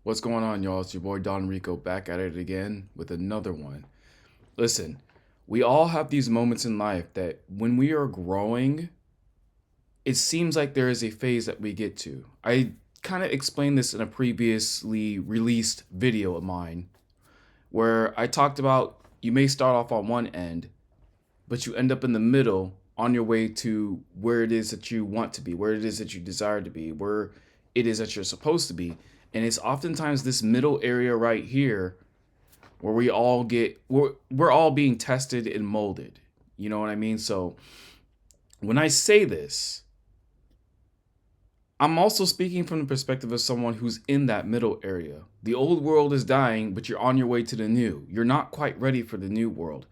What's going on, y'all? It's your boy Don Rico back at it again with another one. Listen, we all have these moments in life that when we are growing, it seems like there is a phase that we get to. I kind of explained this in a previously released video of mine where I talked about you may start off on one end, but you end up in the middle on your way to where it is that you want to be, where it is that you desire to be, where it is that you're supposed to be. And it's oftentimes this middle area right here where we're all being tested and molded. You know what I mean? So when I say this, I'm also speaking from the perspective of someone who's in that middle area. The old world is dying, but you're on your way to the new. You're not quite ready for the new world.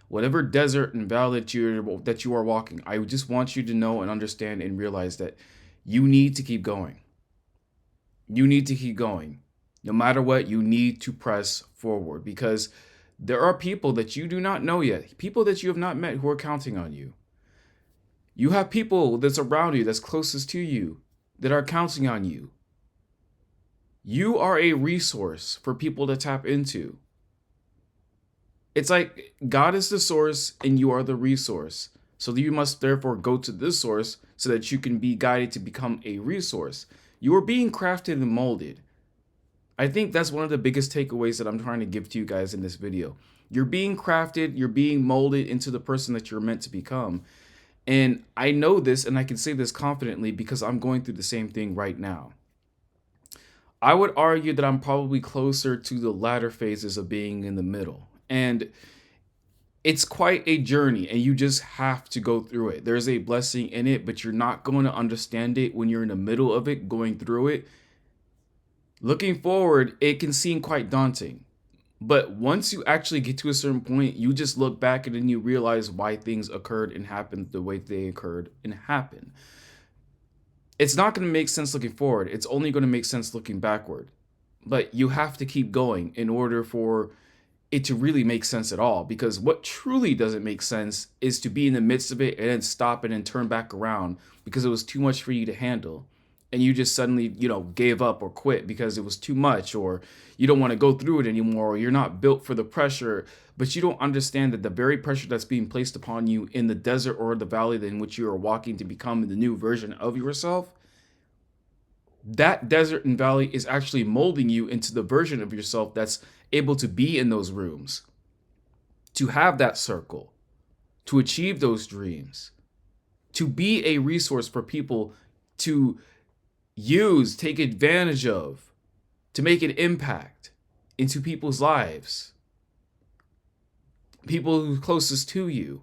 Whatever desert and valley that you are walking, I just want you to know and understand and realize that you need to keep going. You need to keep going. No matter what, you need to press forward because there are people that you do not know yet, people that you have not met who are counting on you. You have people that's around you, that's closest to you, that are counting on you. You are a resource for people to tap into. It's like God is the source and you are the resource. So you must therefore go to this source so that you can be guided to become a resource. You are being crafted and molded. I think that's one of the biggest takeaways that I'm trying to give to you guys in this video. You're being crafted, you're being molded into the person that you're meant to become. And I know this and I can say this confidently because I'm going through the same thing right now. I would argue that I'm probably closer to the latter phases of being in the middle. And it's quite a journey and you just have to go through it. There's a blessing in it, but you're not going to understand it when you're in the middle of it, going through it. Looking forward, it can seem quite daunting. But once you actually get to a certain point, you just look back and then you realize why things occurred and happened the way they occurred and happened. It's not going to make sense looking forward. It's only going to make sense looking backward. But you have to keep going in order for it to really make sense at all. Because what truly doesn't make sense is to be in the midst of it and then stop and then turn back around because it was too much for you to handle. And you just suddenly, gave up or quit because it was too much, or you don't want to go through it anymore, or you're not built for the pressure. But you don't understand that the very pressure that's being placed upon you in the desert or the valley in which you are walking to become the new version of yourself, that desert and valley is actually molding you into the version of yourself that's able to be in those rooms, to have that circle, to achieve those dreams, to be a resource for people to use, take advantage of, to make an impact into people's lives, people who are closest to you.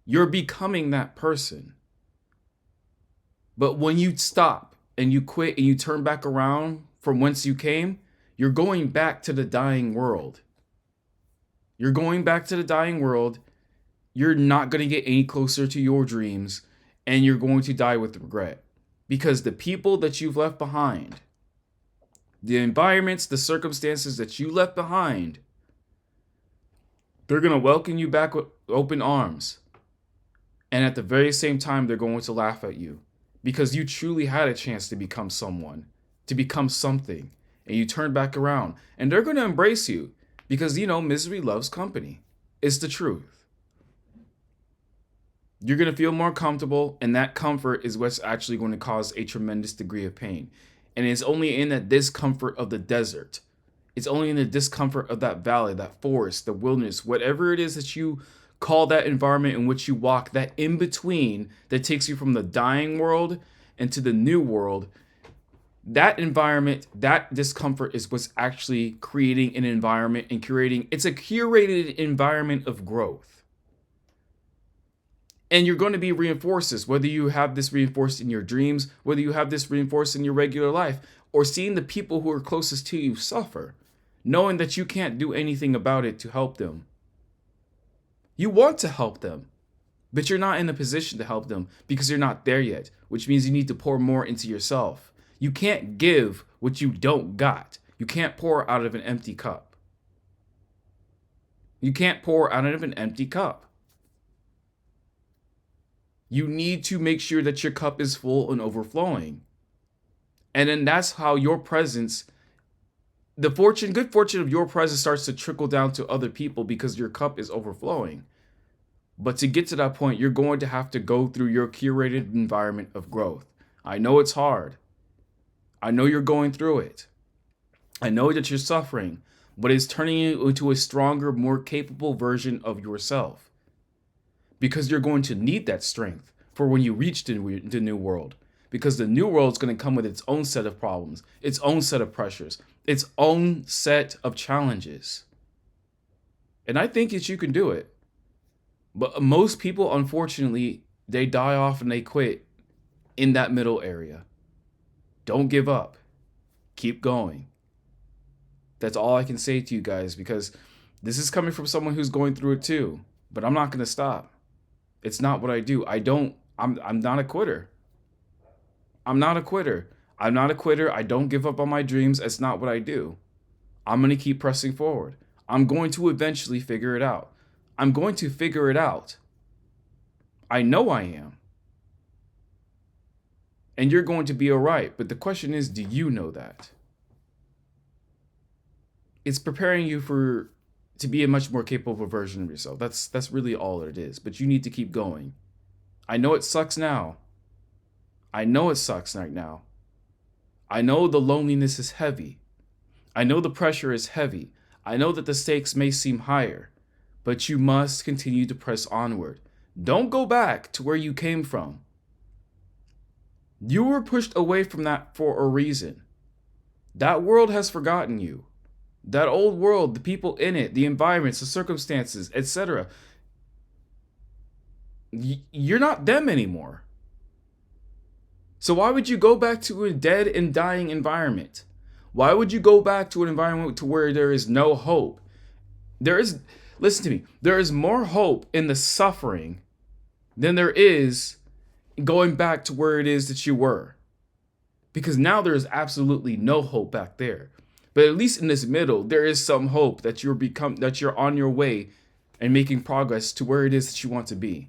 You're becoming that person. But when you stop and you quit and you turn back around from whence you came, you're going back to the dying world. You're going back to the dying world. You're not going to get any closer to your dreams, and you're going to die with regret. Because the people that you've left behind, the environments, the circumstances that you left behind, they're going to welcome you back with open arms. And at the very same time, they're going to laugh at you because you truly had a chance to become someone, to become something, and you turn back around. And they're going to embrace you because, misery loves company. It's the truth. You're going to feel more comfortable, and that comfort is what's actually going to cause a tremendous degree of pain. And it's only in that discomfort of the desert. It's only in the discomfort of that valley, that forest, the wilderness, whatever it is that you call that environment in which you walk, that in between that takes you from the dying world into the new world. That environment, that discomfort is what's actually creating an environment and it's a curated environment of growth. And you're going to be reinforced this, whether you have this reinforced in your dreams, whether you have this reinforced in your regular life, or seeing the people who are closest to you suffer, knowing that you can't do anything about it to help them. You want to help them, but you're not in a position to help them because you're not there yet, which means you need to pour more into yourself. You can't give what you don't got. You can't pour out of an empty cup. You can't pour out of an empty cup. You need to make sure that your cup is full and overflowing. And then that's how your presence, good fortune of your presence starts to trickle down to other people because your cup is overflowing. But to get to that point, you're going to have to go through your curated environment of growth. I know it's hard. I know you're going through it. I know that you're suffering, but it's turning you into a stronger, more capable version of yourself. Because you're going to need that strength for when you reach the new world. Because the new world is going to come with its own set of problems, its own set of pressures, its own set of challenges. And I think that you can do it. But most people, unfortunately, they die off and they quit in that middle area. Don't give up. Keep going. That's all I can say to you guys, because this is coming from someone who's going through it too. But I'm not going to stop. It's not what I do. I'm not a quitter. I'm not a quitter. I'm not a quitter. I don't give up on my dreams. It's not what I do. I'm going to keep pressing forward. I'm going to eventually figure it out. I'm going to figure it out. I know I am. And you're going to be all right. But the question is, do you know that? It's preparing you to be a much more capable version of yourself. That's really all it is. But you need to keep going. I know it sucks now. I know it sucks right now. I know the loneliness is heavy. I know the pressure is heavy. I know that the stakes may seem higher, but you must continue to press onward. Don't go back to where you came from. You were pushed away from that for a reason. That world has forgotten you. That old world, the people in it, the environments, the circumstances, etc. You're not them anymore. So why would you go back to a dead and dying environment? Why would you go back to an environment to where there is no hope? Listen to me, there is more hope in the suffering than there is going back to where it is that you were. Because now there is absolutely no hope back there. But at least in this middle, there is some hope that you're on your way and making progress to where it is that you want to be.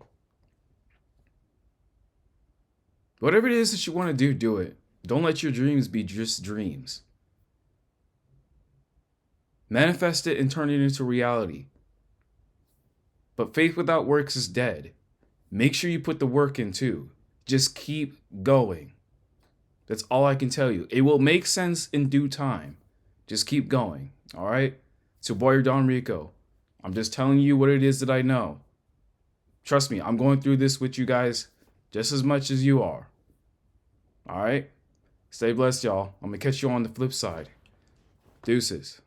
Whatever it is that you want to do, do it. Don't let your dreams be just dreams. Manifest it and turn it into reality. But faith without works is dead. Make sure you put the work in too. Just keep going. That's all I can tell you. It will make sense in due time. Just keep going. All right? It's your boy Don Rico. I'm just telling you what it is that I know. Trust me, I'm going through this with you guys just as much as you are. All right? Stay blessed, y'all. I'm going to catch you on the flip side. Deuces.